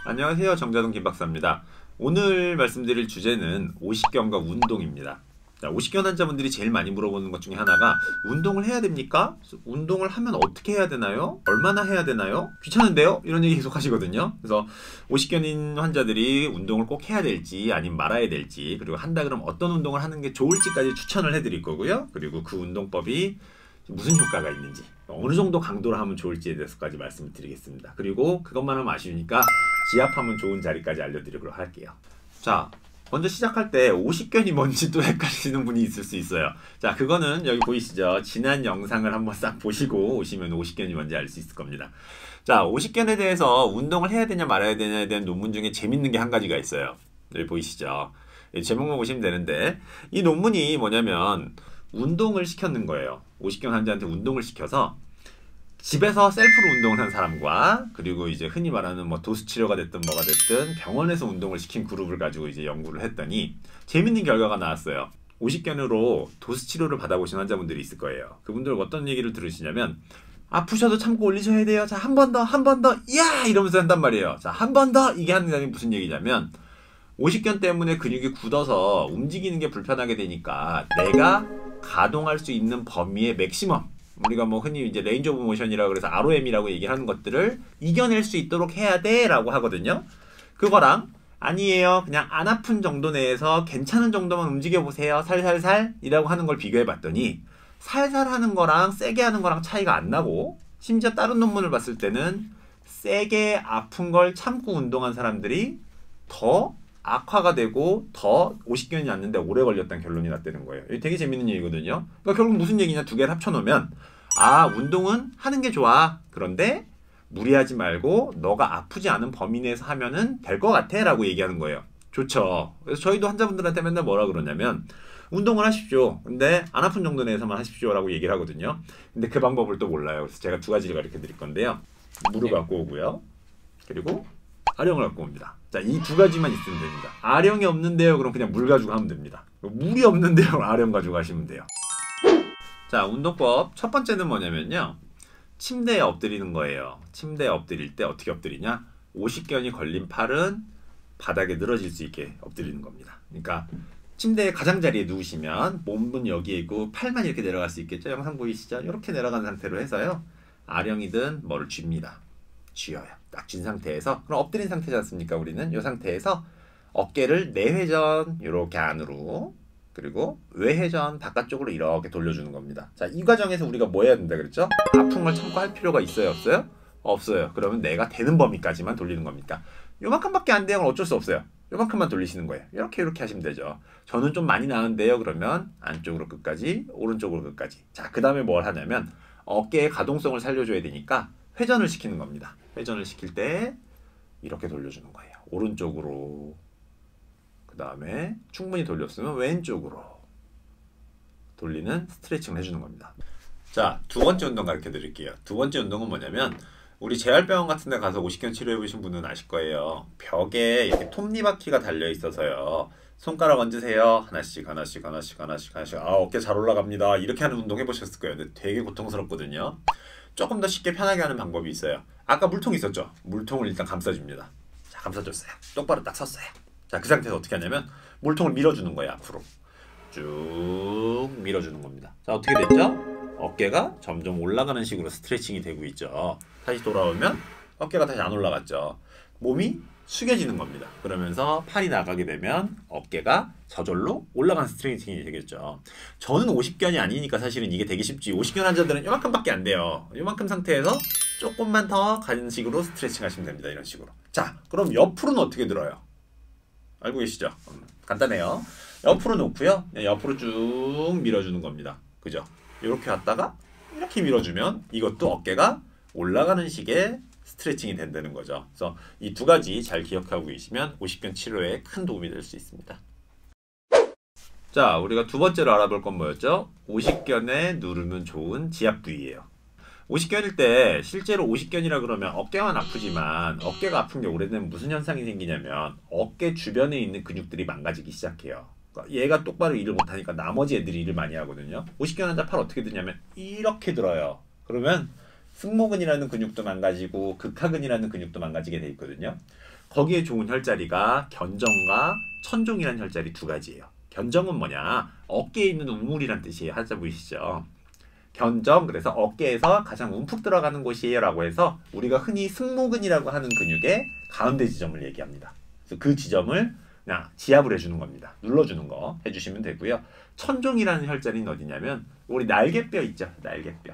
안녕하세요. 정자동 김박사입니다. 오늘 말씀드릴 주제는 오십견과 운동입니다. 자, 오십견 환자분들이 제일 많이 물어보는 것 중에 하나가 운동을 해야 됩니까? 운동을 하면 어떻게 해야 되나요? 얼마나 해야 되나요? 귀찮은데요? 이런 얘기 계속 하시거든요. 그래서 오십견인 환자들이 운동을 꼭 해야 될지 아니면 말아야 될지, 그리고 한다 그러면 어떤 운동을 하는 게 좋을지까지 추천을 해드릴 거고요. 그리고 그 운동법이 무슨 효과가 있는지, 어느 정도 강도로 하면 좋을지에 대해서까지 말씀을 드리겠습니다. 그리고 그것만 하면 아쉬우니까 지압하면 좋은 자리까지 알려드리도록 할게요. 자, 먼저 시작할 때 오십견이 뭔지 또 헷갈리시는 분이 있을 수 있어요. 자, 그거는 여기 보이시죠? 지난 영상을 한번 싹 보시고 오시면 오십견이 뭔지 알 수 있을 겁니다. 자, 오십견에 대해서 운동을 해야 되냐 말아야 되냐에 대한 논문 중에 재밌는 게 한 가지가 있어요. 여기 보이시죠? 제목만 보시면 되는데, 이 논문이 뭐냐면 운동을 시켰는 거예요. 오십견 환자한테 운동을 시켜서 집에서 셀프로 운동을 한 사람과, 그리고 이제 흔히 말하는 뭐 도수 치료가 됐든 뭐가 됐든 병원에서 운동을 시킨 그룹을 가지고 이제 연구를 했더니 재밌는 결과가 나왔어요. 오십견으로 도수 치료를 받아보신 환자분들이 있을 거예요. 그분들 어떤 얘기를 들으시냐면, 아프셔도 참고 올리셔야 돼요. 자, 한 번 더, 한 번 더, 야! 이러면서 한단 말이에요. 자, 한 번 더! 이게 하는 게 무슨 얘기냐면, 오십견 때문에 근육이 굳어서 움직이는 게 불편하게 되니까 내가 가동할 수 있는 범위의 맥시멈, 우리가 뭐 흔히 이제 레인지 오브 모션이라고 그래서 ROM이라고 얘기하는 것들을 이겨낼 수 있도록 해야 돼 라고 하거든요. 그거랑 아니에요, 그냥 안 아픈 정도 내에서 괜찮은 정도만 움직여 보세요, 살살살 이라고 하는 걸 비교해 봤더니 살살 하는 거랑 세게 하는 거랑 차이가 안 나고, 심지어 다른 논문을 봤을 때는 세게 아픈 걸 참고 운동한 사람들이 더 악화가 되고 더 오십견이 났는데 오래 걸렸다는 결론이 났다는 거예요. 이게 되게 재밌는 얘기거든요. 그러니까 결국 무슨 얘기냐, 두 개를 합쳐놓으면, 아, 운동은 하는 게 좋아. 그런데 무리하지 말고 너가 아프지 않은 범위 내에서 하면은 될 것 같아 라고 얘기하는 거예요. 좋죠. 그래서 저희도 환자분들한테 맨날 뭐라 그러냐면, 운동을 하십시오. 근데 안 아픈 정도 내에서만 하십시오 라고 얘기를 하거든요. 근데 그 방법을 또 몰라요. 그래서 제가 두 가지를 가르쳐 드릴 건데요. 물을 갖고 오고요. 그리고 아령을 갖고 옵니다. 자, 이 두 가지만 있으면 됩니다. 아령이 없는데요, 그럼 그냥 물 가지고 하면 됩니다. 물이 없는데요, 아령 가지고 하시면 돼요. 자, 운동법 첫 번째는 뭐냐면요, 침대에 엎드리는 거예요. 침대에 엎드릴 때 어떻게 엎드리냐, 오십견이 걸린 팔은 바닥에 늘어질 수 있게 엎드리는 겁니다. 그러니까 침대의 가장자리에 누우시면 몸은 여기에 있고 팔만 이렇게 내려갈 수 있겠죠. 영상 보이시죠? 이렇게 내려간 상태로 해서요, 아령이든 뭐를 쥡니다. 쥐어요. 딱 쥔 상태에서, 그럼 엎드린 상태지 않습니까? 우리는 이 상태에서 어깨를 내회전 이렇게 안으로, 그리고 외회전 바깥쪽으로 이렇게 돌려주는 겁니다. 자, 이 과정에서 우리가 뭐 해야 된다 그랬죠? 아픈 걸 참고 할 필요가 있어요, 없어요? 없어요. 그러면 내가 되는 범위까지만 돌리는 겁니까? 요만큼밖에 안 돼요. 어쩔 수 없어요. 요만큼만 돌리시는 거예요. 이렇게 하시면 되죠. 저는 좀 많이 나은데요, 그러면 안쪽으로 끝까지, 오른쪽으로 끝까지. 자, 그 다음에 뭘 하냐면 어깨의 가동성을 살려줘야 되니까 회전을 시키는 겁니다. 회전을 시킬 때 이렇게 돌려주는 거예요. 오른쪽으로, 그 다음에 충분히 돌렸으면 왼쪽으로 돌리는 스트레칭을 해주는 겁니다. 자, 두 번째 운동 가르쳐 드릴게요. 두 번째 운동은 뭐냐면, 우리 재활병원 같은 데 가서 오십견 치료해 보신 분은 아실 거예요. 벽에 이렇게 톱니바퀴가 달려 있어서요, 손가락 얹으세요. 하나씩 하나씩 하나씩 하나씩 하나씩. 아, 어깨 잘 올라갑니다. 이렇게 하는 운동 해보셨을 거예요. 근데 되게 고통스럽거든요. 조금 더 쉽게 편하게 하는 방법이 있어요. 아까 물통 있었죠? 물통을 일단 감싸줍니다. 자, 감싸줬어요. 똑바로 딱 섰어요. 자, 그 상태에서 어떻게 하냐면 물통을 밀어주는 거예요. 앞으로 쭉 밀어주는 겁니다. 자, 어떻게 됐죠? 어깨가 점점 올라가는 식으로 스트레칭이 되고 있죠. 다시 돌아오면 어깨가 다시 안 올라갔죠. 몸이 숙여지는 겁니다. 그러면서 팔이 나가게 되면 어깨가 저절로 올라가는 스트레칭이 되겠죠. 저는 오십견이 아니니까 사실은 이게 되게 쉽지. 오십견 환자들은 요만큼밖에 안 돼요. 요만큼 상태에서 조금만 더 가는 식으로 스트레칭 하시면 됩니다. 이런 식으로. 자, 그럼 옆으로는 어떻게 들어요? 알고 계시죠? 간단해요. 옆으로 놓고요, 옆으로 쭉 밀어주는 겁니다. 그죠? 이렇게 왔다가 이렇게 밀어주면 이것도 어깨가 올라가는 식의 스트레칭이 된다는 거죠. 그래서 이 두 가지 잘 기억하고 계시면 오십견 치료에 큰 도움이 될 수 있습니다. 자, 우리가 두 번째로 알아볼 건 뭐였죠? 오십견에 누르면 좋은 지압 부위예요. 오십견일 때 실제로 오십견이라 그러면 어깨만 아프지만, 어깨가 아픈 게 오래되면 무슨 현상이 생기냐면 어깨 주변에 있는 근육들이 망가지기 시작해요. 그러니까 얘가 똑바로 일을 못하니까 나머지 애들이 일을 많이 하거든요. 오십견 환자 팔 어떻게 드냐면 이렇게 들어요. 그러면 승모근이라는 근육도 망가지고 극하근이라는 근육도 망가지게 돼 있거든요. 거기에 좋은 혈자리가 견정과 천종이라는 혈자리 두 가지예요. 견정은 뭐냐? 어깨에 있는 우물이란 뜻이에요. 한자 보이시죠? 견정, 그래서 어깨에서 가장 움푹 들어가는 곳이에요 라고 해서 우리가 흔히 승모근이라고 하는 근육의 가운데 지점을 얘기합니다. 그래서 그 지점을 그냥 지압을 해주는 겁니다. 눌러주는 거 해주시면 되고요. 천종이라는 혈자리는 어디냐면 우리 날개뼈 있죠? 날개뼈.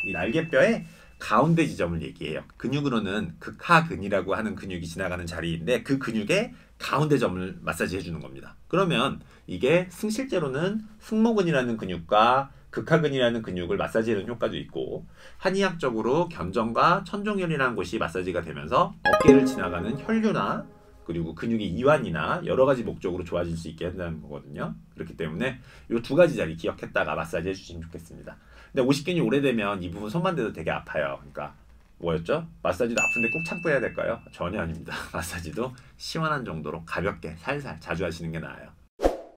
이 날개뼈의 가운데 지점을 얘기해요. 근육으로는 극하근이라고 하는 근육이 지나가는 자리인데 그 근육의 가운데 점을 마사지 해주는 겁니다. 그러면 이게 실제로는 승모근이라는 근육과 극하근이라는 근육을 마사지하는 효과도 있고 한의학적으로 견정과 천종혈이라는 곳이 마사지가 되면서 어깨를 지나가는 혈류나 그리고 근육의 이완이나 여러 가지 목적으로 좋아질 수 있게 한다는 거거든요. 그렇기 때문에 이 두 가지 자리 기억했다가 마사지 해주시면 좋겠습니다. 근데 오십견이 오래되면 이 부분 손만 대도 되게 아파요. 그러니까 뭐였죠? 마사지도 아픈데 꾹 참고 해야 될까요? 전혀 아닙니다. 마사지도 시원한 정도로 가볍게 살살 자주 하시는 게 나아요.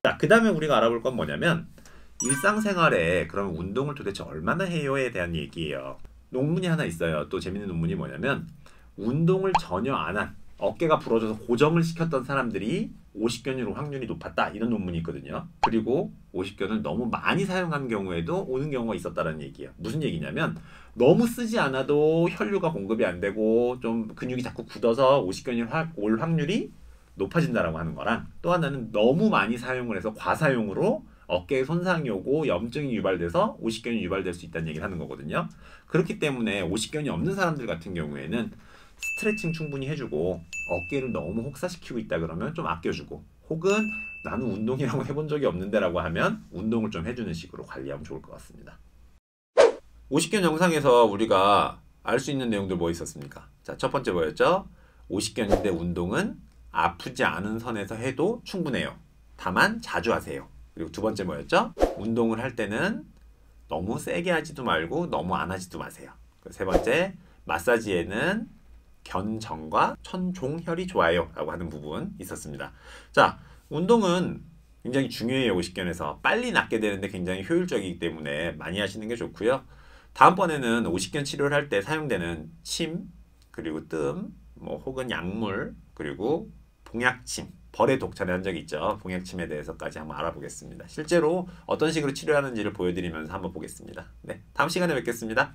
자, 그 다음에 우리가 알아볼 건 뭐냐면 일상생활에 그럼 운동을 도대체 얼마나 해요에 대한 얘기예요. 논문이 하나 있어요. 또 재밌는 논문이 뭐냐면 운동을 전혀 안 한 어깨가 부러져서 고정을 시켰던 사람들이 오십견으로 확률이 높았다 이런 논문이 있거든요. 그리고 오십견을 너무 많이 사용한 경우에도 오는 경우가 있었다는 얘기예요. 무슨 얘기냐면 너무 쓰지 않아도 혈류가 공급이 안 되고 좀 근육이 자꾸 굳어서 오십견이 올 확률이 높아진다라고 하는 거랑 또 하나는 너무 많이 사용을 해서 과사용으로 어깨에 손상이 오고 염증이 유발돼서 오십견이 유발될 수 있다는 얘기를 하는 거거든요. 그렇기 때문에 오십견이 없는 사람들 같은 경우에는 스트레칭 충분히 해주고 어깨를 너무 혹사시키고 있다 그러면 좀 아껴주고 혹은 나는 운동이라고 해본 적이 없는데 라고 하면 운동을 좀 해주는 식으로 관리하면 좋을 것 같습니다. 오십견 영상에서 우리가 알 수 있는 내용들 뭐 있었습니까? 자, 첫 번째 뭐였죠? 오십견인데 운동은 아프지 않은 선에서 해도 충분해요. 다만 자주 하세요. 그리고 두 번째 뭐였죠? 운동을 할 때는 너무 세게 하지도 말고 너무 안 하지도 마세요. 세 번째, 마사지에는 견정과 천종혈이 좋아요 라고 하는 부분 있었습니다. 자, 운동은 굉장히 중요해요. 오십견에서 빨리 낫게 되는데 굉장히 효율적이기 때문에 많이 하시는 게 좋고요. 다음번에는 오십견 치료를 할 때 사용되는 침 그리고 뜸 뭐 혹은 약물 그리고 봉약침 벌의 독차를 한 적이 있죠. 봉약침에 대해서까지 한번 알아보겠습니다. 실제로 어떤 식으로 치료하는지를 보여드리면서 한번 보겠습니다. 네, 다음 시간에 뵙겠습니다.